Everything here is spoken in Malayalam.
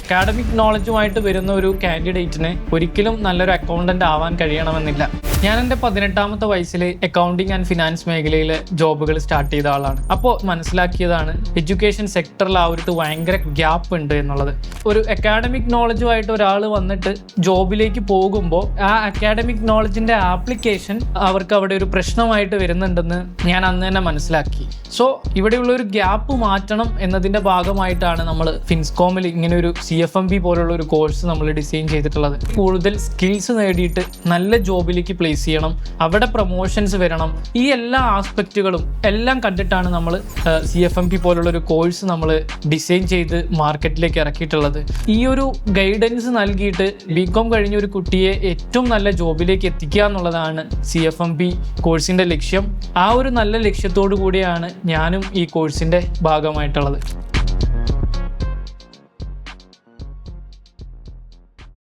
അക്കാഡമിക് നോളജുമായിട്ട് വരുന്ന ഒരു കാൻഡിഡേറ്റിന് ഒരിക്കലും നല്ലൊരു അക്കൗണ്ടന്റ് ആവാൻ കഴിയണമെന്നില്ല. ഞാൻ എൻ്റെ 18ാമത്തെ വയസ്സിൽ അക്കൗണ്ടിങ് ആൻഡ് ഫിനാൻസ് മേഖലയിൽ ജോബുകൾ സ്റ്റാർട്ട് ചെയ്ത ആളാണ്. അപ്പോൾ മനസ്സിലാക്കിയതാണ് എഡ്യൂക്കേഷൻ സെക്ടറിൽ ആ ഒരു ഭയങ്കര ഗ്യാപ്പ് ഉണ്ട് എന്നുള്ളത്. ഒരു അക്കാഡമിക് നോളജുമായിട്ട് ഒരാൾ വന്നിട്ട് ജോബിലേക്ക് പോകുമ്പോൾ ആ അക്കാഡമിക് നോളജിൻ്റെ ആപ്ലിക്കേഷൻ അവർക്ക് അവിടെ ഒരു പ്രശ്നമായിട്ട് വരുന്നുണ്ടെന്ന് ഞാൻ അന്ന് തന്നെ മനസ്സിലാക്കി. സോ ഇവിടെയുള്ള ഒരു ഗ്യാപ്പ് മാറ്റണം എന്നതിൻ്റെ ഭാഗമായിട്ടാണ് നമ്മൾ ഫിൻസ്കോമിൽ ഇങ്ങനെ ഒരു CFMP പോലുള്ള ഒരു കോഴ്സ് നമ്മൾ ഡിസൈൻ ചെയ്തിട്ടുള്ളത്. കൂടുതൽ സ്കിൽസ് നേടിയിട്ട് നല്ല ജോബിലേക്ക് പ്ലേസ് ചെയ്യണം, അവിടെ പ്രൊമോഷൻസ് വരണം, ഈ എല്ലാ ആസ്പെക്റ്റുകളും എല്ലാം കണ്ടിട്ടാണ് നമ്മൾ CFMP പോലുള്ള ഒരു കോഴ്സ് നമ്മൾ ഡിസൈൻ ചെയ്ത് മാർക്കറ്റിലേക്ക് ഇറക്കിയിട്ടുള്ളത്. ഈ ഒരു ഗൈഡൻസ് നൽകിയിട്ട് BCom കഴിഞ്ഞ ഒരു കുട്ടിയെ ഏറ്റവും നല്ല ജോബിലേക്ക് എത്തിക്കുക എന്നുള്ളതാണ് CFMP കോഴ്സിൻ്റെ ലക്ഷ്യം. ആ ഒരു നല്ല ലക്ഷ്യത്തോടു കൂടിയാണ് ഞാനും ഈ കോഴ്സിൻ്റെ ഭാഗമായിട്ടുള്ളത്.